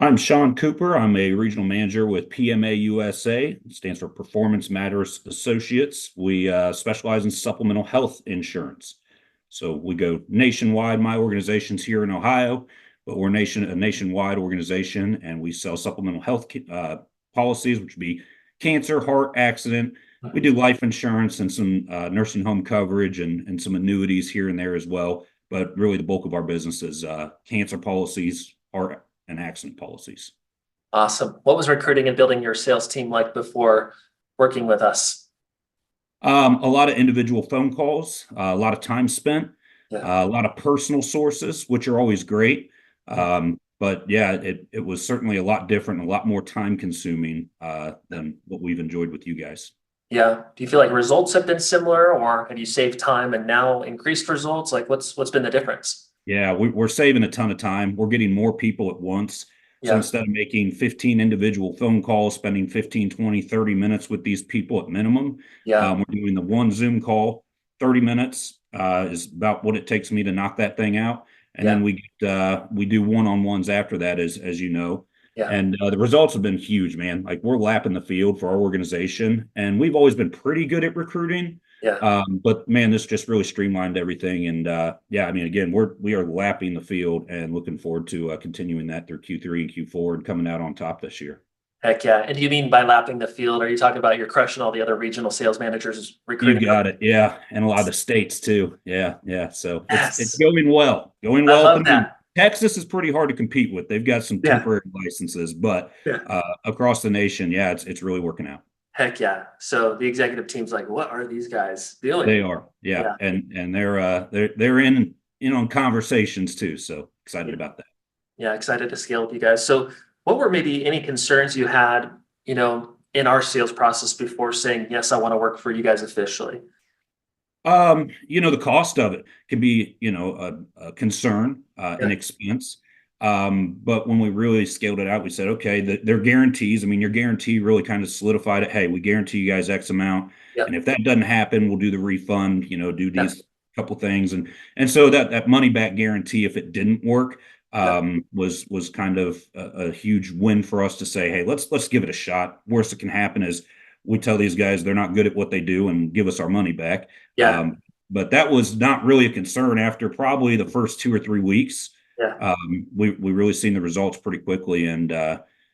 I'm Sean Cooper. I'm a regional manager with PMA USA. It stands for Performance Matters Associates. We specialize in supplemental health insurance. So we go nationwide. My organization's here in Ohio, but we're a nationwide organization, and we sell supplemental health policies, which would be cancer, heart, accident. We do life insurance and some nursing home coverage and some annuities here and there as well. But really, the bulk of our business is cancer policies, heart and accident policies. Awesome. What was recruiting and building your sales team like before working with us? A lot of individual phone calls, a lot of time spent, Yeah. a lot of personal sources, which are always great. But yeah, it was certainly a lot different, a lot more time consuming than what we've enjoyed with you guys. Yeah. Do you feel like results have been similar, or have you saved time and now increased results? Like what's been the difference? Yeah, we're saving a ton of time. We're getting more people at once. So Yeah. instead of making 15 individual phone calls, spending 15, 20, 30 minutes with these people at minimum, Yeah. we're doing the one Zoom call. 30 minutes is about what it takes me to knock that thing out. And Yeah. then we do one-on-ones after that, as you know. Yeah. And the results have been huge, man. Like we're lapping the field for our organization, and we've always been pretty good at recruiting. Yeah. But man, this just really streamlined everything. And yeah, I mean, again, we are lapping the field and looking forward to continuing that through Q3 and Q4 and coming out on top this year. Heck yeah. And do you mean by lapping the field? Are you talking about you're crushing all the other regional sales managers You recruiting? got it. Yeah. And a lot of the states too. Yeah. Yeah. So it's Yes. going well. Going I well at the love moment. that. Texas is pretty hard to compete with. They've got some Yeah. temporary licenses, but Yeah. across the nation, yeah, it's really working out. Heck yeah. So the executive team's like, what are these guys doing? They are. Yeah. Yeah. And they're in on conversations too. So excited Yeah. about that. Yeah, excited to scale with you guys. So, what were maybe any concerns you had, in our sales process before saying, yes, I want to work for you guys officially? The cost of it can be, a concern, an Yeah. expense. But when we really scaled it out, we said, okay, they're guarantees. I mean, your guarantee really kind of solidified it. Hey, we guarantee you guys X amount. Yeah. And if that doesn't happen, we'll do the refund, do Yeah. these couple things. And so that money back guarantee, if it didn't work, Yeah. was kind of a huge win for us to say, hey, let's give it a shot. Worst that can happen is we tell these guys they're not good at what they do and give us our money back. Yeah. But that was not really a concern after probably the first 2 or 3 weeks. Yeah. We really seen the results pretty quickly, and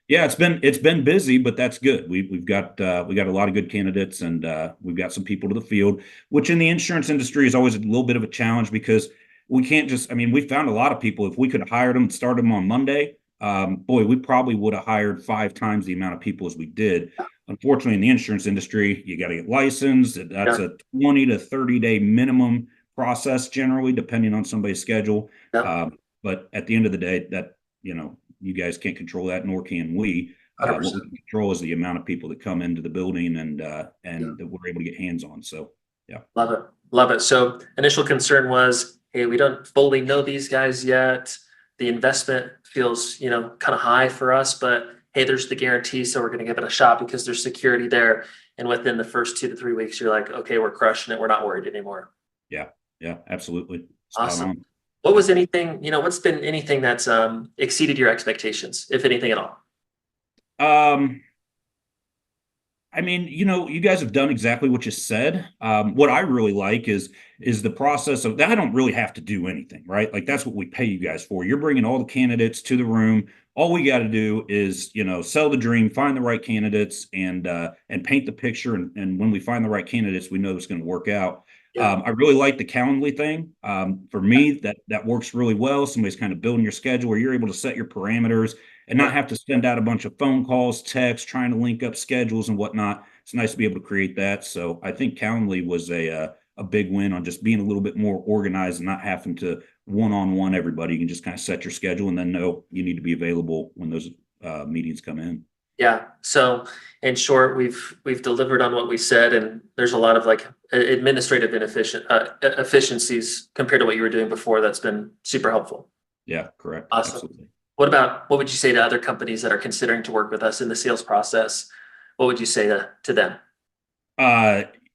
yeah, it's been busy, but that's good. We've got we got a lot of good candidates, and we've got some people to the field, which in the insurance industry is always a little bit of a challenge because we can't just. I mean, we found a lot of people. If we could have hired them and started them on Monday, boy, we probably would have hired 5 times the amount of people as we did. Unfortunately, in the insurance industry, you got to get licensed. That's Yeah. a 20 to 30-day minimum process generally, depending on somebody's schedule. Yeah. But at the end of the day, that you guys can't control that, nor can we. What we 100%. can control is the amount of people that come into the building and Yeah. that we're able to get hands on. So yeah. Love it. Love it. So, initial concern was, hey, we don't fully know these guys yet. The investment feels, kind of high for us, but hey, there's the guarantee. So, we're going to give it a shot because there's security there. And within the first 2 to 3 weeks, you're like, okay, we're crushing it. We're not worried anymore. Yeah. Yeah. Absolutely. Spot Awesome. on. What was anything, what's been anything that's exceeded your expectations, if anything at all? Um, I mean, you guys have done exactly what you said. What I really like is the process of that. I don't really have to do anything, right? Like that's what we pay you guys for. You're bringing all the candidates to the room. All we got to do is, sell the dream, find the right candidates, and paint the picture. And when we find the right candidates, we know it's going to work out. Yeah. I really like the Calendly thing. For me, that works really well. Somebody's kind of building your schedule where you're able to set your parameters and not have to send out a bunch of phone calls, texts, trying to link up schedules and whatnot. It's nice to be able to create that. So I think Calendly was a big win on just being a little bit more organized and not having to one-on-one everybody. You can just kind of set your schedule and then know you need to be available when those meetings come in. Yeah. So in short, we've delivered on what we said, and there's a lot of like administrative efficiencies compared to what you were doing before. That's been super helpful. Yeah, correct. Awesome. Absolutely. What would you say to other companies that are considering to work with us in the sales process? What would you say to them?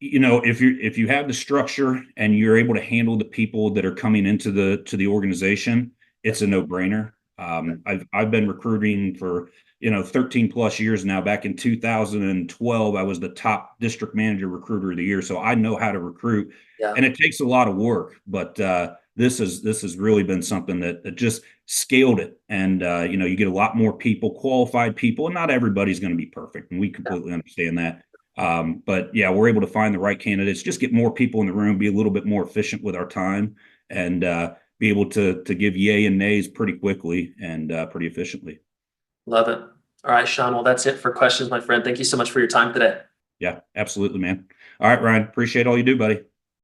If you have the structure and you're able to handle the people that are coming into the organization, it's a no-brainer. I've been recruiting for 13 plus years now. Back in 2012, I was the top district manager recruiter of the year, so I know how to recruit, Yeah. and it takes a lot of work. But this has really been something that just scaled it, and you get a lot more people, qualified people, and not everybody's going to be perfect, and we completely understand that. But yeah, we're able to find the right candidates, just get more people in the room, be a little bit more efficient with our time, and be able to give yay and nays pretty quickly and pretty efficiently. Love it. All right, Sean. Well, that's it for questions, my friend. Thank you so much for your time today. Yeah, absolutely, man. All right, Ryan, appreciate all you do, buddy.